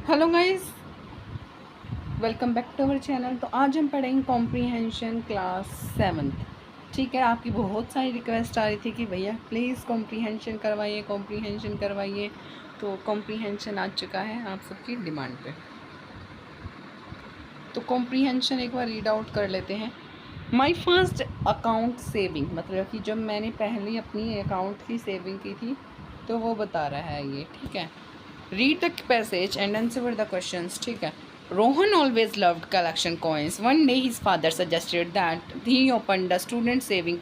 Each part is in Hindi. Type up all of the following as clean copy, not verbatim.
Hello guys, welcome back to our channel. तो आज हम पढ़ेंगे कॉम्प्रीहेंशन क्लास 7th। ठीक है, आपकी बहुत सारी रिक्वेस्ट आ रही थी कि भैया प्लीज़ कॉम्प्रीहेंशन करवाइए, कॉम्प्रीहेंशन करवाइए। तो कॉम्प्रीहेंशन आ चुका है आप सबकी डिमांड पे। तो कॉम्प्रीहेंशन एक बार रीड आउट कर लेते हैं। माई फर्स्ट अकाउंट सेविंग, मतलब कि जब मैंने पहले अपनी अकाउंट की सेविंग की थी तो वो बता रहा है ये। ठीक है, read the passage and answer the questions. ठीक है। Rohan always loved collection coins. One day his father suggested that he opened a student saving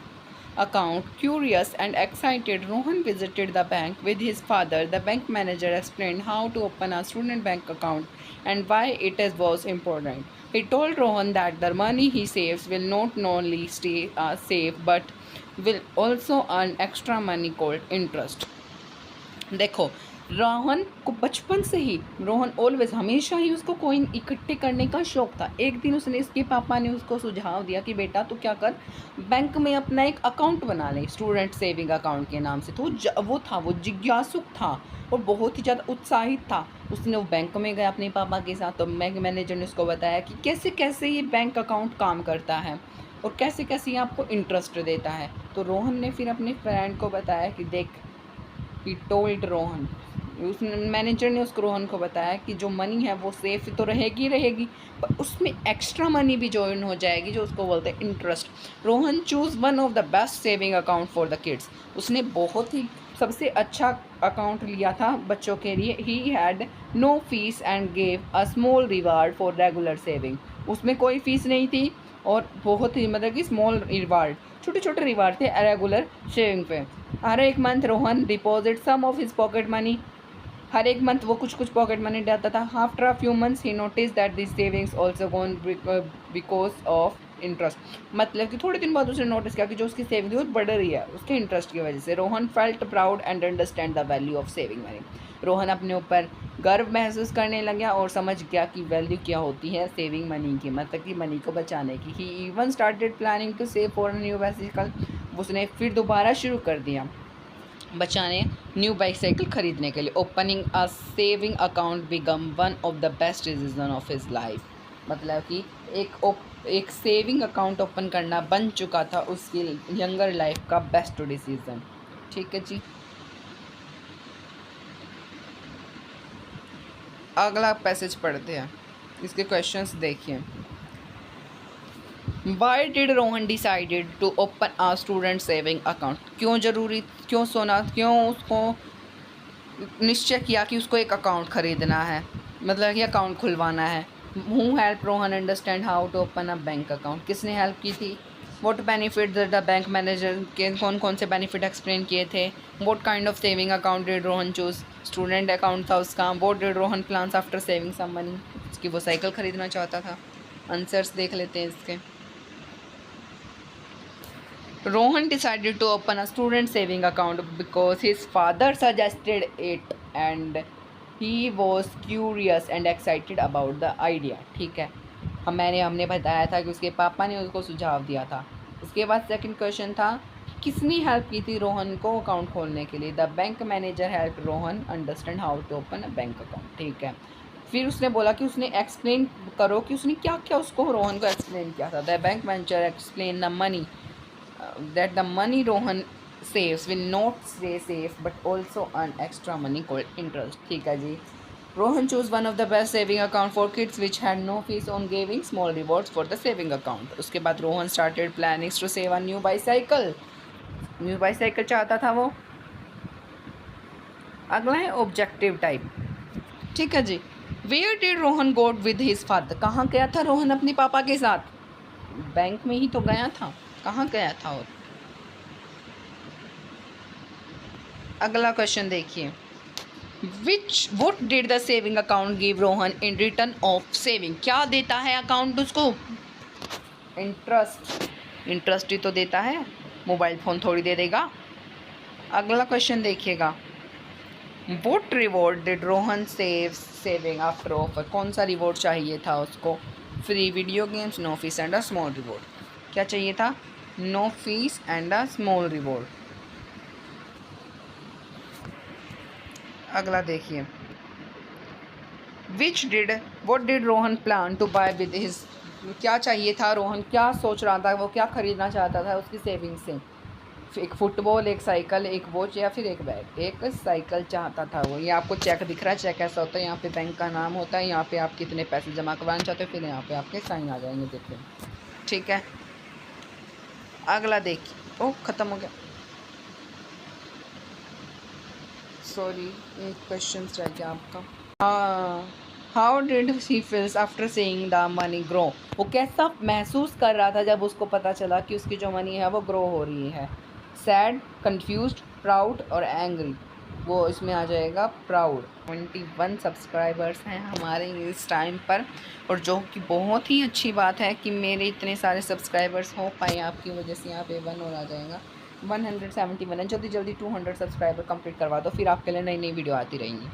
account. Curious and excited, Rohan visited the bank with his father. The bank manager explained how to open a student bank account and why it was important. He told Rohan that the money he saves will not only stay safe but will also earn extra money called interest. देखो, रोहन को बचपन से ही ऑलवेज हमेशा ही उसको कॉइन इकट्ठे करने का शौक था। एक दिन उसने इसके पापा ने उसको सुझाव दिया कि बेटा तू क्या कर, बैंक में अपना एक अकाउंट बना ले स्टूडेंट सेविंग अकाउंट के नाम से। तो वो जिज्ञासुक था और बहुत ही ज़्यादा उत्साहित था। उसने वो बैंक में गया अपने पापा के साथ। तो बैंक मैनेजर ने उसको बताया कि कैसे कैसे ये बैंक अकाउंट काम करता है और कैसे कैसे ये आपको इंटरेस्ट देता है। तो रोहन ने फिर अपने फ्रेंड को बताया कि देख, ही टोल्ड रोहन, उस मैनेजर ने उसको रोहन को बताया कि जो मनी है वो सेफ तो रहेगी रहेगी, पर उसमें एक्स्ट्रा मनी भी जॉइन हो जाएगी जो उसको बोलते हैं interest. Rohan choose one of the best saving account for the kids. उसने बहुत ही सबसे अच्छा अकाउंट लिया था बच्चों के लिए। He had no fees and gave a small reward for regular saving. उसमें कोई फीस नहीं थी और बहुत ही मतलब कि स्मॉल रिवार्ड, छोटे छोटे रिवार्ड थे रेगुलर सेविंग पे। हर एक month Rohan deposit some of his pocket money. हर एक मंथ वो कुछ कुछ पॉकेट मनी डालता था। After a few months he notice that this savings also gone because of interest. मतलब कि थोड़े दिन बाद उसने नोटिस किया कि जो उसकी सेविंग थी वो बढ़ रही है उसके इंटरेस्ट की वजह से। Rohan felt proud and understand the value of saving money. Rohan अपने ऊपर गर्व महसूस करने लग गया और समझ गया कि वैल्यू क्या होती है सेविंग मनी की, मतलब कि मनी को बचाने की। He even started planning to save for new bicycle. उसने फिर दोबारा शुरू कर दिया बचाने न्यू बाइसाइकिल खरीदने के लिए। Opening a saving account become one of the best decision of his life. मतलब कि एक सेविंग अकाउंट ओपन करना बन चुका था उसकी यंगर लाइफ का बेस्ट डिसीजन। ठीक है जी, अगला पैसेज पढ़ते हैं। इसके क्वेश्चंस देखिए। Why did Rohan decided to open a student saving account. क्यों उसको निश्चय किया कि उसको एक अकाउंट ख़रीदना है, मतलब कि अकाउंट खुलवाना है। Who help Rohan understand how to open a bank account. किसने हेल्प की थी। What benefit the bank manager के कौन कौन से बेनिफिट एक्सप्लेन किए थे। What kind of saving account did Rohan choose. Student account था उसका। What did Rohan plans after saving some money. उसकी वो साइकिल ख़रीदना चाहता था। आंसर्स देख लेते हैं इसके। Rohan decided to open a student saving account because his father suggested it and he was curious and excited about the idea. ठीक है, हमने बताया था कि उसके पापा ने उसको सुझाव दिया था। उसके बाद सेकंड क्वेश्चन था किसने हेल्प की थी रोहन को अकाउंट खोलने के लिए। The bank manager help Rohan understand how to open a bank account. ठीक है, फिर उसने बोला कि उसने एक्सप्लेन करो कि उसने क्या क्या उसको रोहन को एक्सप्लेन किया था। The bank manager explain the money that the money Rohan saves will not stay safe but also earn extra money called interest. ठीक है जी। Rohan chose one of the best saving account for kids which had no fees on giving small rewards for the saving account. उसके बाद Rohan started planning to save a new bicycle. New bicycle चाहता था वो। अगला है ऑब्जेक्टिव टाइप। ठीक है जी। Where did Rohan got with his father. कहाँ गया था रोहन अपने पापा के साथ। बैंक में ही तो गया था, कहाँ गया था। और अगला क्वेश्चन देखिए। What did the saving account give Rohan in return of saving. क्या देता है अकाउंट उसको। इंटरेस्ट। इंटरेस्ट ही तो देता है, मोबाइल फ़ोन थोड़ी दे देगा। अगला क्वेश्चन देखिएगा। What reward did Rohan saving after offer. कौन सा रिवॉर्ड चाहिए था उसको। Free video games, no fees and a small reward. क्या चाहिए था। No fees and a small reward. अगला देखिए। What did Rohan plan to buy with his, क्या चाहिए था रोहन, क्या सोच रहा था, वो क्या खरीदना चाहता था उसकी सेविंग से? एक फुटबॉल, एक साइकिल, एक वॉच या फिर एक बैग? एक साइकिल चाहता था वो। ये आपको चेक दिख रहा है, चेक ऐसा होता है, यहाँ पे बैंक का नाम होता है, यहाँ पे आप कितने पैसे जमा करवाना चाहते हो, फिर यहाँ पे आपके साइन आ जाएंगे, देखिए। ठीक है, अगला देखिए। ओह, ख़त्म हो गया, सॉरी, एक क्वेश्चन रह गया आपका। हाँ, how did he feels after seeing the money grow, वो कैसा महसूस कर रहा था जब उसको पता चला कि उसकी जो मनी है वो ग्रो हो रही है? सैड, कंफ्यूज्ड, प्राउड और एंग्री? वो इसमें आ जाएगा प्राउड। 21 सब्सक्राइबर्स हैं हमारे इस टाइम पर, और जो कि बहुत ही अच्छी बात है कि मेरे इतने सारे सब्सक्राइबर्स हो पाए आपकी वजह से। यहाँ पे 1 और आ जाएगा, 171 है। जल्दी जल्दी 200 सब्सक्राइबर कंप्लीट करवा दो, फिर आपके लिए नई नई वीडियो आती रहेंगी।